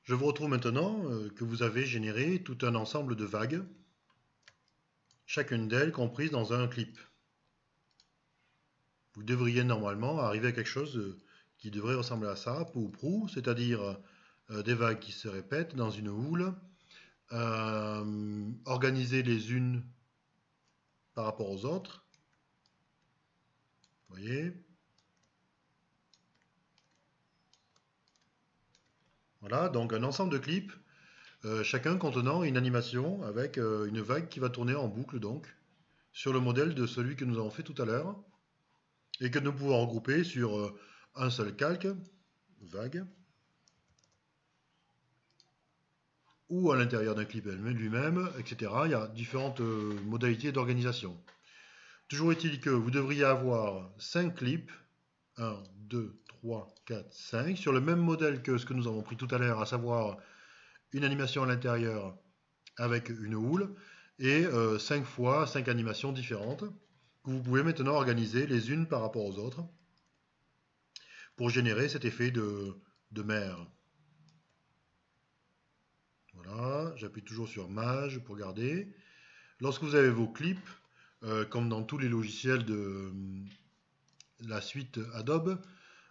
Je vous retrouve maintenant que vous avez généré tout un ensemble de vagues, chacune d'elles comprise dans un clip. Vous devriez normalement arriver à quelque chose qui devrait ressembler à ça, peu ou prou, c'est-à-dire des vagues qui se répètent dans une houle, organisées les unes par rapport aux autres. Vous voyez? Voilà, donc un ensemble de clips, chacun contenant une animation avec une vague qui va tourner en boucle, donc, sur le modèle de celui que nous avons fait tout à l'heure, et que nous pouvons regrouper sur un seul calque, vague, ou à l'intérieur d'un clip lui-même, etc. Il y a différentes modalités d'organisation. Toujours est-il que vous devriez avoir 5 clips, 1, 2, 3, 4, 5, sur le même modèle que ce que nous avons pris tout à l'heure, à savoir une animation à l'intérieur avec une houle, et 5 fois 5 animations différentes, que vous pouvez maintenant organiser les unes par rapport aux autres, pour générer cet effet de mer. Voilà, j'appuie toujours sur Mage pour garder. Lorsque vous avez vos clips, comme dans tous les logiciels de la suite Adobe,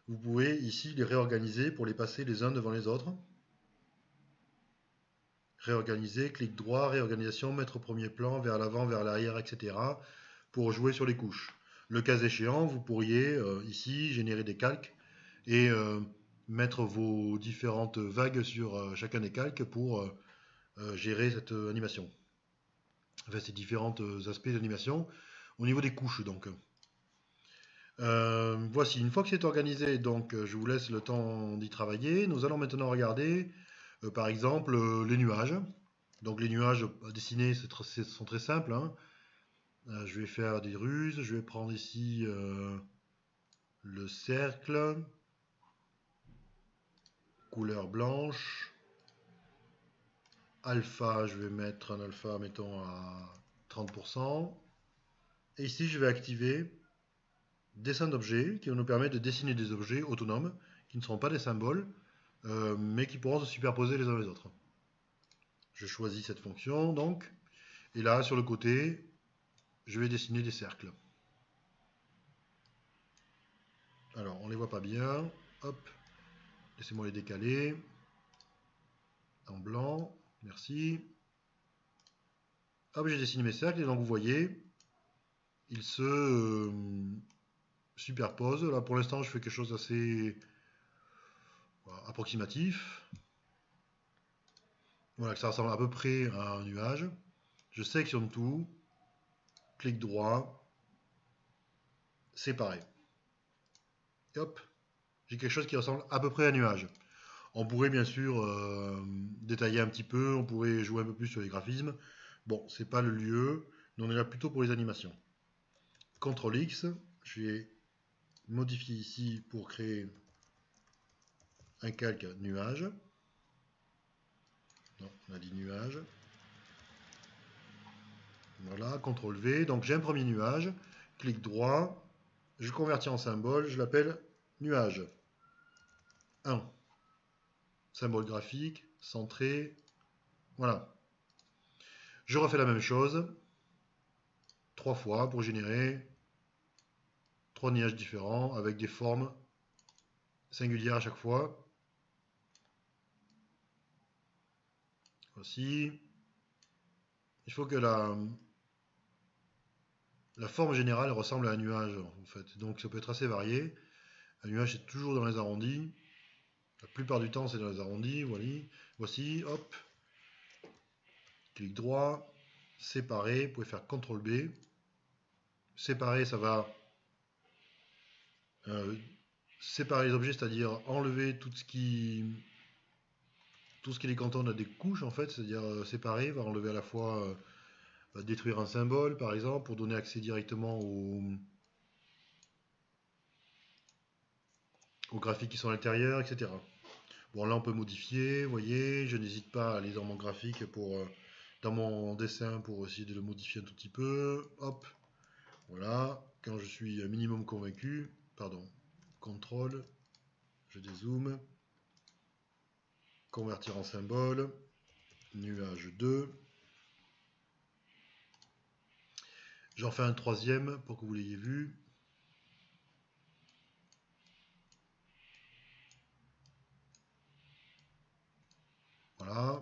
vous pouvez ici les réorganiser pour les passer les uns devant les autres. Réorganiser, clic droit, réorganisation, mettre au premier plan, vers l'avant, vers l'arrière, etc. pour jouer sur les couches. Le cas échéant, vous pourriez ici générer des calques et mettre vos différentes vagues sur chacun des calques pour gérer cette animation. Enfin, ces différents aspects d'animation au niveau des couches, donc. Voici, une fois que c'est organisé, donc je vous laisse le temps d'y travailler. Nous allons maintenant regarder, par exemple, les nuages. Donc les nuages à dessiner sont très simples, hein. Je vais faire des ruses, je vais prendre ici le cercle, couleur blanche, alpha, je vais mettre un alpha, mettons à 30%. Et ici, je vais activer dessin d'objets qui va nous permettre de dessiner des objets autonomes qui ne seront pas des symboles, mais qui pourront se superposer les uns les autres. Je choisis cette fonction, donc, et là, sur le côté, je vais dessiner des cercles. Alors, on ne les voit pas bien. Hop, laissez-moi les décaler. En blanc, merci. Hop, j'ai dessiné mes cercles, et donc vous voyez, ils se superposent. Là, pour l'instant, je fais quelque chose d'assez approximatif. Voilà, que ça ressemble à peu près à un nuage. Je sélectionne tout, clic droit, séparer. Et hop, j'ai quelque chose qui ressemble à peu près à un nuage. On pourrait bien sûr détailler un petit peu, on pourrait jouer un peu plus sur les graphismes. Bon, c'est pas le lieu, nous on est là plutôt pour les animations. CTRL X, je vais modifier ici pour créer un calque nuage. Non, on a dit nuage. Voilà, CTRL V. Donc j'ai un premier nuage, clic droit, je convertis en symbole, je l'appelle nuage 1. Symbole graphique, centré. Voilà. Je refais la même chose 3 fois pour générer 3 nuages différents avec des formes singulières à chaque fois. Voici. Il faut que la forme générale ressemble à un nuage en fait. Donc ça peut être assez varié. Un nuage c'est toujours dans les arrondis. La plupart du temps c'est dans les arrondis. Voilà. Voici, hop. Clic droit, séparer. Vous pouvez faire CTRL B. Séparer, ça va séparer les objets, c'est-à-dire enlever tout ce qui les cantonne à des couches en fait, c'est-à-dire séparer, va enlever à la fois va détruire un symbole par exemple pour donner accès directement aux graphiques qui sont à l'intérieur, etc. Bon là on peut modifier, vous voyez, je n'hésite pas à aller dans mon graphique pour dans mon dessin pour essayer de le modifier un tout petit peu. Hop, voilà, quand je suis un minimum convaincu, pardon, CTRL, je dézoome, convertir en symbole, nuage 2. J'en fais un troisième pour que vous l'ayez vu. Voilà.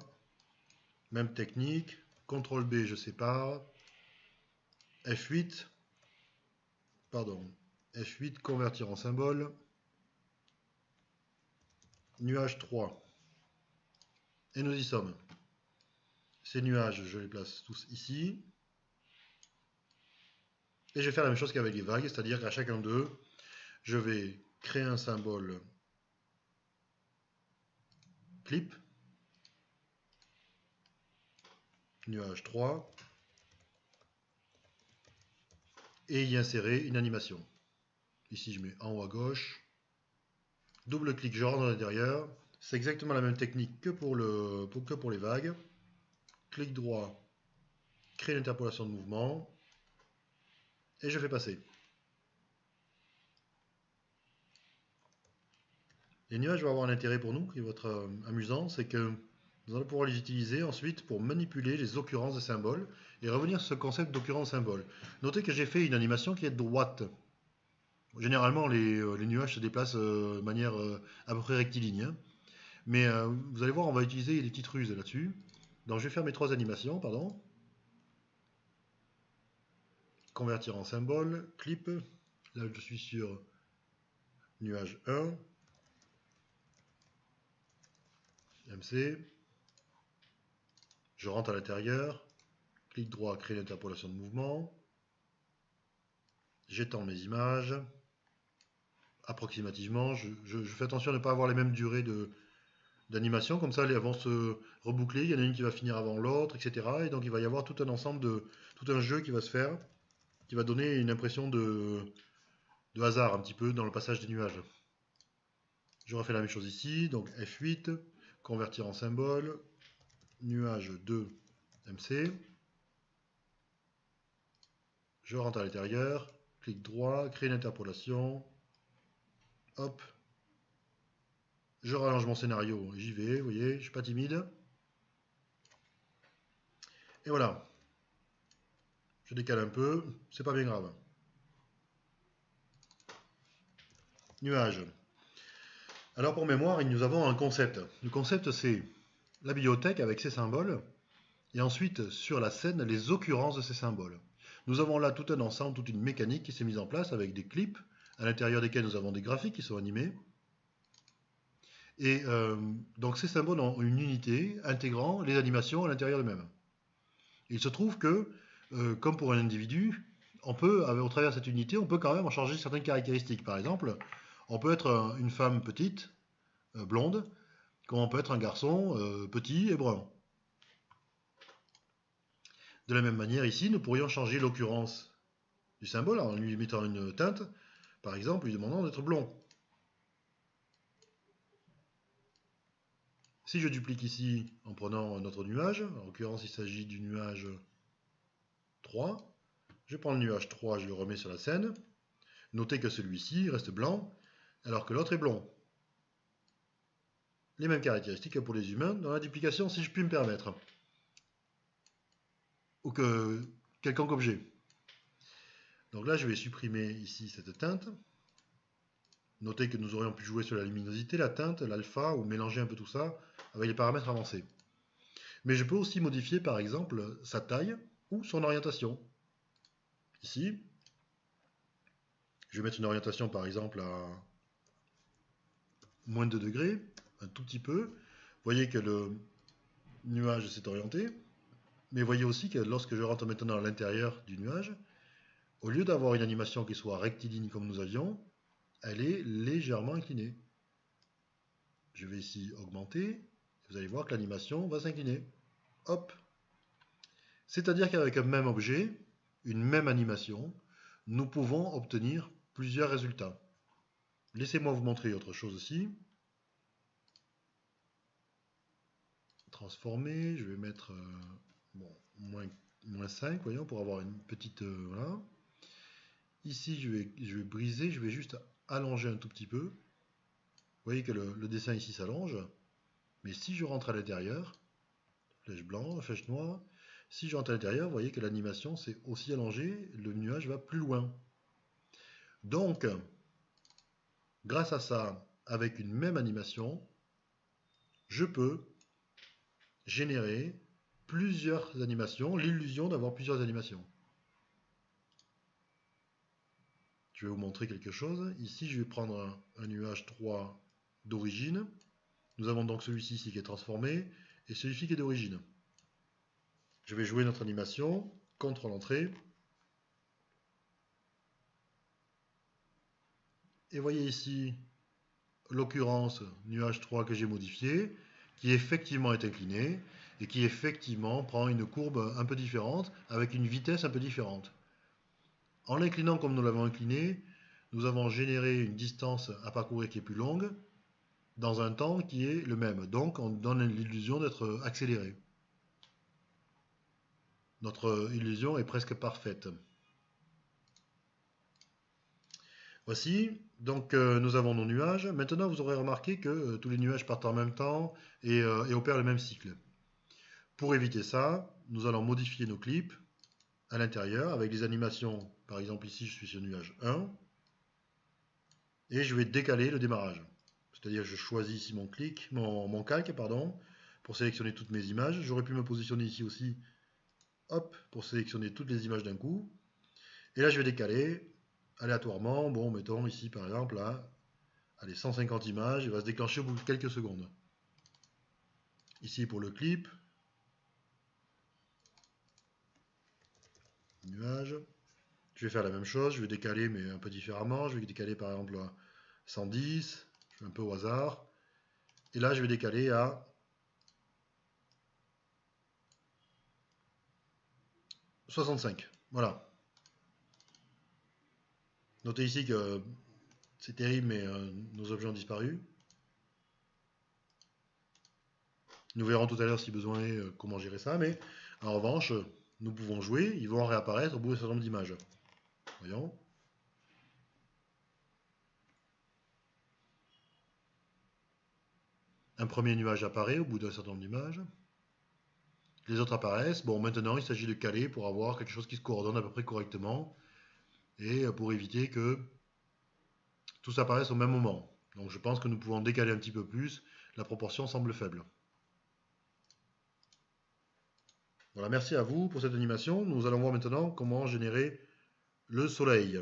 Même technique. CTRL B, je sépare. F8. Pardon. F8, convertir en symbole. Nuage 3. Et nous y sommes. Ces nuages, je les place tous ici. Et je vais faire la même chose qu'avec les vagues, c'est-à-dire qu'à chacun d'eux, je vais créer un symbole clip, nuage 3, et y insérer une animation. Ici, je mets en haut à gauche. Double clic, je rentre dans l'intérieur. C'est exactement la même technique que pour les vagues. Clic droit, créer l'interpolation de mouvement. Et je fais passer. Les nuages vont avoir un intérêt pour nous, qui va être amusant, c'est que nous allons pouvoir les utiliser ensuite pour manipuler les occurrences de symboles et revenir sur ce concept d'occurrence symbole. Notez que j'ai fait une animation qui est droite. Généralement, les nuages se déplacent de manière à peu près rectiligne. Hein. Mais vous allez voir, on va utiliser des petites ruses là-dessus. Donc je vais faire mes trois animations, pardon. Convertir en symbole, clip. Là, je suis sur nuage 1. MC. Je rentre à l'intérieur. Clic droit, créer l'interpolation de mouvement. J'étends mes images. Approximativement. Je fais attention à ne pas avoir les mêmes durées d'animation. Comme ça, elles vont se reboucler. Il y en a une qui va finir avant l'autre, etc. Et donc, il va y avoir tout un ensemble tout un jeu qui va se faire, qui va donner une impression de hasard un petit peu dans le passage des nuages. Je refais la même chose ici. Donc, F8, convertir en symbole, nuage 2, MC. Je rentre à l'intérieur, clic droit, créer une interpolation. Hop. Je rallonge mon scénario, j'y vais, vous voyez, je suis pas timide. Et voilà. Je décale un peu, c'est pas bien grave. Nuage. Alors pour mémoire, nous avons un concept. Le concept, c'est la bibliothèque avec ses symboles, et ensuite, sur la scène, les occurrences de ces symboles. Nous avons là tout un ensemble, toute une mécanique qui s'est mise en place avec des clips, à l'intérieur desquels nous avons des graphiques qui sont animés. Et donc ces symboles ont une unité intégrant les animations à l'intérieur d'eux-mêmes. Il se trouve que, comme pour un individu, on peut, au travers de cette unité, on peut quand même en changer certaines caractéristiques. Par exemple, on peut être une femme petite, blonde, comme on peut être un garçon petit et brun. De la même manière, ici, nous pourrions changer l'occurrence du symbole en lui mettant une teinte, par exemple, lui demandant d'être blond. Si je duplique ici en prenant notre nuage, en l'occurrence il s'agit du nuage 3, je prends le nuage 3, je le remets sur la scène. Notez que celui-ci reste blanc, alors que l'autre est blond. Les mêmes caractéristiques que pour les humains dans la duplication, si je puis me permettre. Ou que quelconque objet. Donc là, je vais supprimer ici cette teinte. Notez que nous aurions pu jouer sur la luminosité, la teinte, l'alpha, ou mélanger un peu tout ça avec les paramètres avancés. Mais je peux aussi modifier, par exemple, sa taille ou son orientation. Ici, je vais mettre une orientation, par exemple, à moins de 2 degrés, un tout petit peu. Vous voyez que le nuage s'est orienté. Mais voyez aussi que lorsque je rentre maintenant à l'intérieur du nuage, au lieu d'avoir une animation qui soit rectiligne comme nous avions, elle est légèrement inclinée. Je vais ici augmenter. Vous allez voir que l'animation va s'incliner. Hop. C'est-à-dire qu'avec un même objet, une même animation, nous pouvons obtenir plusieurs résultats. Laissez-moi vous montrer autre chose aussi. Transformer, je vais mettre moins 5, voyons, pour avoir une petite... voilà. Ici, je vais briser, je vais juste allonger un tout petit peu. Vous voyez que le dessin ici s'allonge. Mais si je rentre à l'intérieur, flèche blanche, flèche noire, si je rentre à l'intérieur, vous voyez que l'animation s'est aussi allongée, le nuage va plus loin. Donc, grâce à ça, avec une même animation, je peux générer plusieurs animations, l'illusion d'avoir plusieurs animations. Je vais vous montrer quelque chose. Ici, je vais prendre un nuage 3 d'origine. Nous avons donc celui-ci ici qui est transformé et celui-ci qui est d'origine. Je vais jouer notre animation, CTRL entrée. Et voyez ici l'occurrence nuage 3 que j'ai modifié, qui effectivement est incliné et qui effectivement prend une courbe un peu différente avec une vitesse un peu différente. En l'inclinant comme nous l'avons incliné, nous avons généré une distance à parcourir qui est plus longue dans un temps qui est le même. Donc on donne l'illusion d'être accéléré. Notre illusion est presque parfaite. Voici, donc nous avons nos nuages. Maintenant, vous aurez remarqué que tous les nuages partent en même temps et opèrent le même cycle. Pour éviter ça, nous allons modifier nos clips à l'intérieur avec les animations. Par exemple, ici, je suis sur nuage 1 et je vais décaler le démarrage. C'est-à-dire, je choisis ici mon calque, pour sélectionner toutes mes images. J'aurais pu me positionner ici aussi, hop, pour sélectionner toutes les images d'un coup. Et là, je vais décaler aléatoirement. Bon, mettons ici, par exemple, là, allez, 150 images, il va se déclencher au bout de quelques secondes. Ici, pour le clip, nuage. Je vais faire la même chose, je vais décaler, mais un peu différemment. Je vais décaler, par exemple, à 110, je fais un peu au hasard. Et là, je vais décaler à 65. Voilà. Notez ici que c'est terrible, mais nos objets ont disparu. Nous verrons tout à l'heure si besoin est comment gérer ça, mais en revanche, nous pouvons jouer, ils vont réapparaître au bout d'un certain nombre d'images. Voyons. Un premier nuage apparaît au bout d'un certain nombre d'images. Les autres apparaissent. Bon, maintenant, il s'agit de caler pour avoir quelque chose qui se coordonne à peu près correctement et pour éviter que tous apparaissent au même moment. Donc je pense que nous pouvons décaler un petit peu plus. La proportion semble faible. Voilà, merci à vous pour cette animation. Nous allons voir maintenant comment générer le soleil.